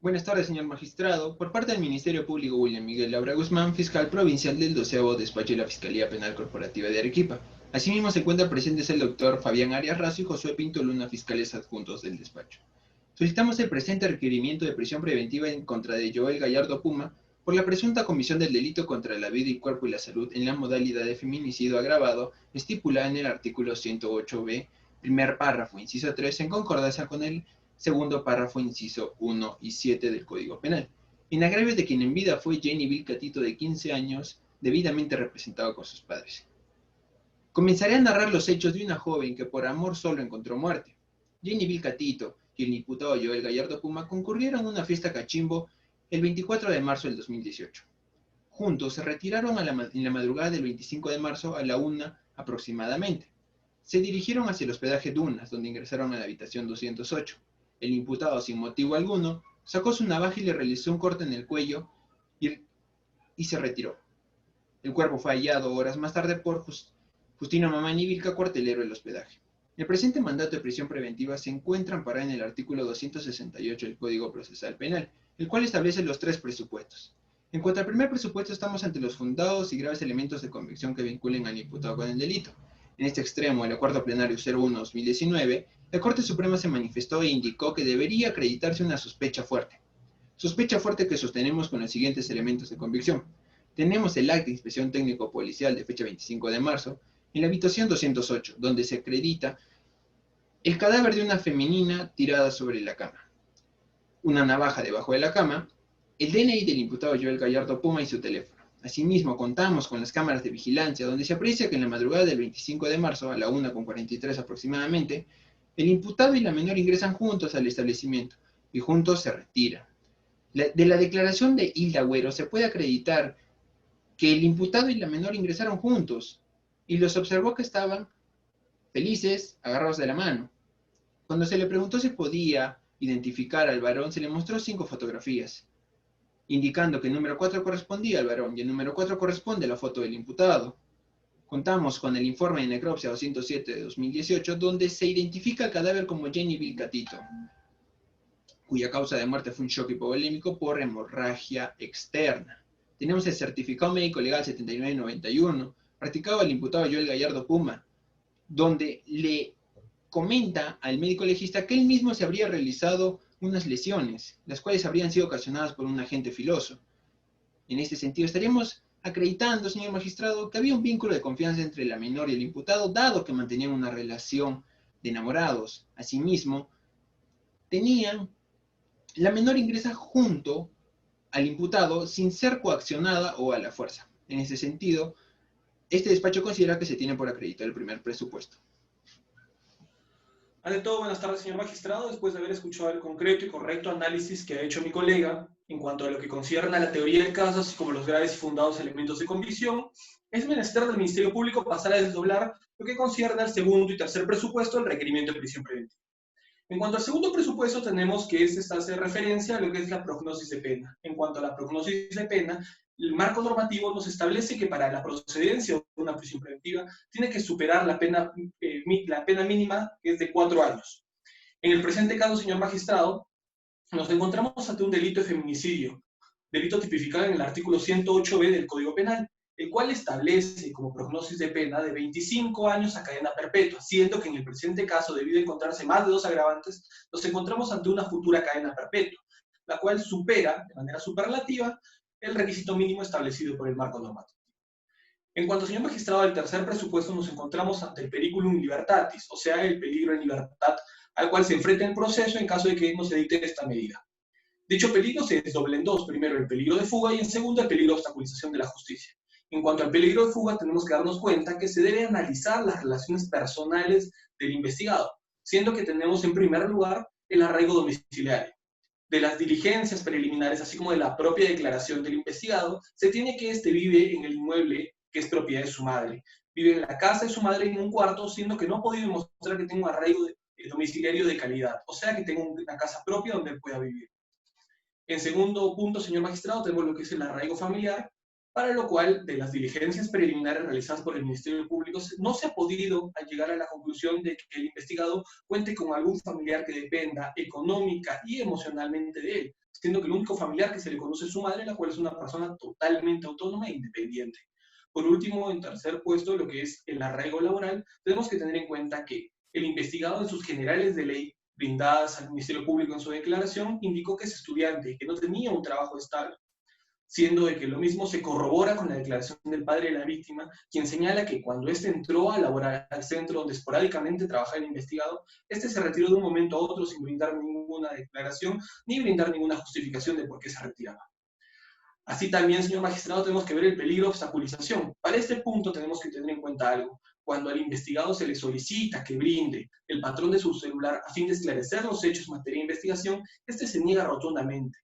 Buenas tardes, señor magistrado. Por parte del Ministerio Público William Miguel Labra Guzmán, fiscal provincial del 12º despacho de la Fiscalía Penal Corporativa de Arequipa. Asimismo se encuentran presentes el doctor Fabián Arias Razo y Josué Pinto Luna, fiscales adjuntos del despacho. Solicitamos el presente requerimiento de prisión preventiva en contra de Joel Gallardo Puma por la presunta comisión del delito contra la vida y cuerpo y la salud en la modalidad de feminicidio agravado estipulada en el artículo 108b, primer párrafo, inciso 3, en concordancia con el segundo párrafo, inciso 1 y 7 del Código Penal, en agravio de quien en vida fue Jenny Vilcatito, de 15 años, debidamente representado con sus padres. Comenzaré a narrar los hechos de una joven que por amor solo encontró muerte. Jenny Vilcatito y el imputado Joel Gallardo Puma concurrieron a una fiesta cachimbo el 24 de marzo del 2018. Juntos se retiraron en la madrugada del 25 de marzo a la 1 aproximadamente. Se dirigieron hacia el hospedaje Dunas, donde ingresaron a la habitación 208. El imputado, sin motivo alguno, sacó su navaja y le realizó un corte en el cuello y se retiró. El cuerpo fue hallado horas más tarde por Justino Mamani Vilca, cuartelero del hospedaje. El presente mandato de prisión preventiva se encuentra amparado en el artículo 268 del Código Procesal Penal, el cual establece los tres presupuestos. En cuanto al primer presupuesto, estamos ante los fundados y graves elementos de convicción que vinculen al imputado con el delito. En este extremo, el acuerdo plenario 01-2019, la Corte Suprema se manifestó e indicó que debería acreditarse una sospecha fuerte. Sospecha fuerte que sostenemos con los siguientes elementos de convicción. Tenemos el acta de inspección técnico-policial de fecha 25 de marzo, en la habitación 208, donde se acredita el cadáver de una femenina tirada sobre la cama, una navaja debajo de la cama, el DNI del imputado Joel Gallardo Puma y su teléfono. Asimismo, contamos con las cámaras de vigilancia, donde se aprecia que en la madrugada del 25 de marzo, a la 1:43 aproximadamente, el imputado y la menor ingresan juntos al establecimiento y juntos se retiran. De la declaración de Hilda Agüero se puede acreditar que el imputado y la menor ingresaron juntos y los observó que estaban felices, agarrados de la mano. Cuando se le preguntó si podía identificar al varón, se le mostró 5 fotografías, indicando que el número 4 correspondía al varón y el número 4 corresponde a la foto del imputado. Contamos con el informe de necropsia 207 de 2018, donde se identifica el cadáver como Jenny Vilcatito, cuya causa de muerte fue un shock hipovolémico por hemorragia externa. Tenemos el certificado médico legal 7991, practicado al imputado Joel Gallardo Puma, donde le comenta al médico legista que él mismo se habría realizado unas lesiones, las cuales habrían sido ocasionadas por un agente filoso. En este sentido, estaríamos acreditando, señor magistrado, que había un vínculo de confianza entre la menor y el imputado, dado que mantenían una relación de enamorados. Asimismo, la menor ingresa junto al imputado sin ser coaccionada o a la fuerza. En ese sentido, este despacho considera que se tiene por acreditar el primer presupuesto. Ante todo, buenas tardes, señor magistrado. Después de haber escuchado el concreto y correcto análisis que ha hecho mi colega en cuanto a lo que concierne a la teoría del caso, así como los graves y fundados elementos de convicción, es menester del Ministerio Público pasar a desdoblar lo que concierne al segundo y tercer presupuesto del requerimiento de prisión preventiva. En cuanto al segundo presupuesto, tenemos que este hace referencia a lo que es la prognosis de pena. En cuanto a la prognosis de pena, el marco normativo nos establece que para la procedencia de una prisión preventiva tiene que superar la pena mínima, que es de 4 años. En el presente caso, señor magistrado, nos encontramos ante un delito de feminicidio, delito tipificado en el artículo 108b del Código Penal, el cual establece como prognosis de pena de 25 años a cadena perpetua, siendo que en el presente caso, debido a encontrarse más de 2 agravantes, nos encontramos ante una futura cadena perpetua, la cual supera de manera superlativa el requisito mínimo establecido por el marco normativo. En cuanto, señor magistrado, al tercer presupuesto, nos encontramos ante el periculum libertatis, o sea, el peligro en libertad al cual se enfrenta el proceso en caso de que no se dicte esta medida. Dicho peligro se desdobla en dos: primero el peligro de fuga y en segundo el peligro de obstaculización de la justicia. En cuanto al peligro de fuga, tenemos que darnos cuenta que se debe analizar las relaciones personales del investigado, siendo que tenemos en primer lugar el arraigo domiciliario. De las diligencias preliminares, así como de la propia declaración del investigado, se tiene que éste vive en el inmueble que es propiedad de su madre. Vive en la casa de su madre en un cuarto, siendo que no ha podido demostrar que tenga un arraigo domiciliario de calidad, o sea que tenga una casa propia donde él pueda vivir. En segundo punto, señor magistrado, tenemos lo que es el arraigo familiar, para lo cual, de las diligencias preliminares realizadas por el Ministerio Público, no se ha podido llegar a la conclusión de que el investigado cuente con algún familiar que dependa económica y emocionalmente de él, siendo que el único familiar que se le conoce es su madre, la cual es una persona totalmente autónoma e independiente. Por último, en tercer puesto, lo que es el arraigo laboral, tenemos que tener en cuenta que el investigado en sus generales de ley brindadas al Ministerio Público en su declaración indicó que es estudiante y que no tenía un trabajo estable, siendo de que lo mismo se corrobora con la declaración del padre de la víctima, quien señala que cuando éste entró a laborar al centro donde esporádicamente trabajaba el investigado, este se retiró de un momento a otro sin brindar ninguna declaración ni brindar ninguna justificación de por qué se retiraba. Así también, señor magistrado, tenemos que ver el peligro de obstaculización. Para este punto tenemos que tener en cuenta algo. Cuando al investigado se le solicita que brinde el patrón de su celular a fin de esclarecer los hechos en materia de investigación, este se niega rotundamente.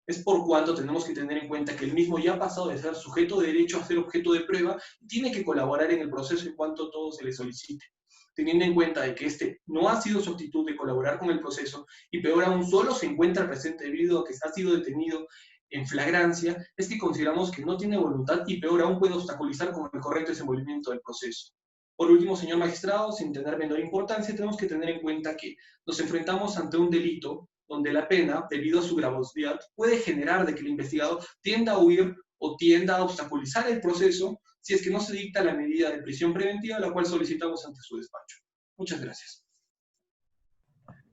Es por cuanto tenemos que tener en cuenta que el mismo ya ha pasado de ser sujeto de derecho a ser objeto de prueba y tiene que colaborar en el proceso en cuanto todo se le solicite. Teniendo en cuenta de que este no ha sido su actitud de colaborar con el proceso y peor aún solo se encuentra presente debido a que ha sido detenido en flagrancia, es que consideramos que no tiene voluntad y peor aún puede obstaculizar con el correcto desenvolvimiento del proceso. Por último, señor magistrado, sin tener menor importancia, tenemos que tener en cuenta que nos enfrentamos ante un delito donde la pena, debido a su gravosidad, puede generar de que el investigado tienda a huir o tienda a obstaculizar el proceso si es que no se dicta la medida de prisión preventiva, la cual solicitamos ante su despacho. Muchas gracias.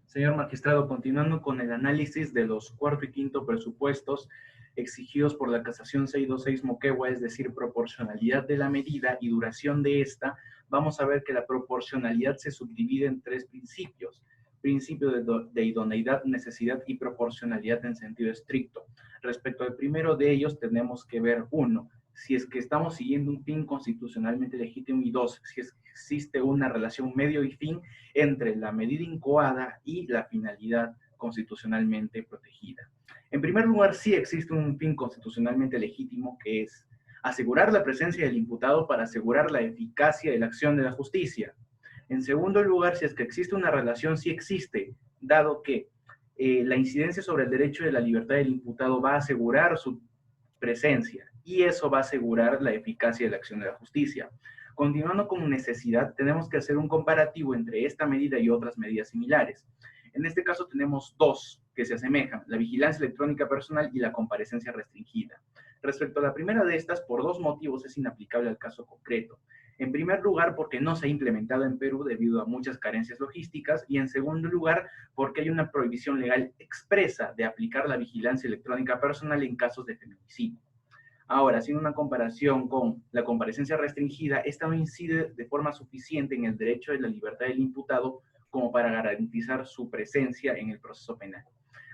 Señor magistrado, continuando con el análisis de los cuarto y quinto presupuestos exigidos por la casación 626 Moquegua, es decir, proporcionalidad de la medida y duración de esta, vamos a ver que la proporcionalidad se subdivide en tres principios. Principio de idoneidad, necesidad y proporcionalidad en sentido estricto. Respecto al primero de ellos, tenemos que ver, uno, si es que estamos siguiendo un fin constitucionalmente legítimo, y dos, si es que existe una relación medio y fin entre la medida incoada y la finalidad constitucionalmente protegida. En primer lugar, sí existe un fin constitucionalmente legítimo, que es asegurar la presencia del imputado para asegurar la eficacia de la acción de la justicia. En segundo lugar, si es que existe una relación, sí existe, dado que la incidencia sobre el derecho de la libertad del imputado va a asegurar su presencia y eso va a asegurar la eficacia de la acción de la justicia. Continuando con necesidad, tenemos que hacer un comparativo entre esta medida y otras medidas similares. En este caso tenemos dos que se asemejan, la vigilancia electrónica personal y la comparecencia restringida. Respecto a la primera de estas, por dos motivos es inaplicable al caso concreto. En primer lugar, porque no se ha implementado en Perú debido a muchas carencias logísticas, y en segundo lugar, porque hay una prohibición legal expresa de aplicar la vigilancia electrónica personal en casos de feminicidio. Ahora, haciendo una comparación con la comparecencia restringida, esta no incide de forma suficiente en el derecho de la libertad del imputado como para garantizar su presencia en el proceso penal.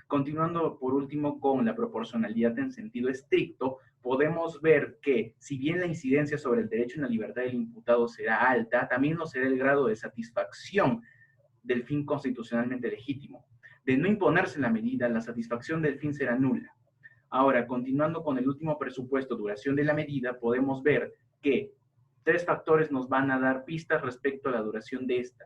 Continuando por último con la proporcionalidad en sentido estricto, podemos ver que si bien la incidencia sobre el derecho a la libertad del imputado será alta, también no será el grado de satisfacción del fin constitucionalmente legítimo. De no imponerse la medida, la satisfacción del fin será nula. Ahora, continuando con el último presupuesto, duración de la medida, podemos ver que tres factores nos van a dar pistas respecto a la duración de esta.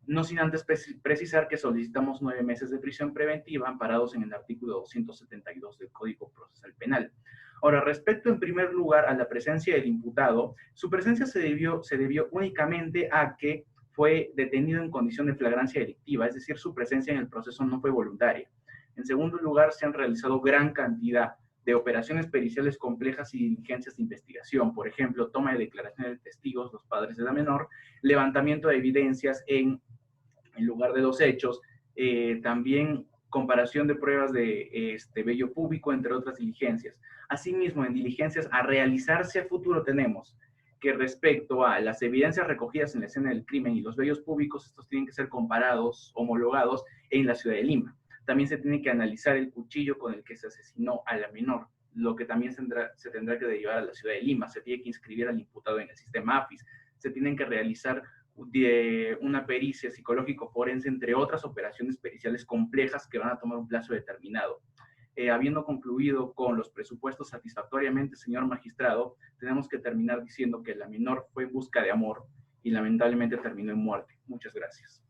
No sin antes precisar que solicitamos 9 meses de prisión preventiva amparados en el artículo 272 del Código Procesal Penal. Ahora, respecto en primer lugar a la presencia del imputado, su presencia se debió únicamente a que fue detenido en condición de flagrancia delictiva, es decir, su presencia en el proceso no fue voluntaria. En segundo lugar, se han realizado gran cantidad de operaciones periciales complejas y diligencias de investigación, por ejemplo, toma de declaraciones de testigos, los padres de la menor, levantamiento de evidencias en lugar de los hechos, también comparación de pruebas de vello público, entre otras diligencias. Asimismo, en diligencias a realizarse a futuro tenemos que respecto a las evidencias recogidas en la escena del crimen y los vellos públicos, estos tienen que ser comparados, homologados en la ciudad de Lima. También se tiene que analizar el cuchillo con el que se asesinó a la menor, lo que también se tendrá que derivar a la ciudad de Lima. Se tiene que inscribir al imputado en el sistema AFIS. Se tienen que realizar de una pericia psicológico-forense, entre otras operaciones periciales complejas que van a tomar un plazo determinado. Habiendo concluido con los presupuestos satisfactoriamente, señor magistrado, tenemos que terminar diciendo que la menor fue en busca de amor y lamentablemente terminó en muerte. Muchas gracias.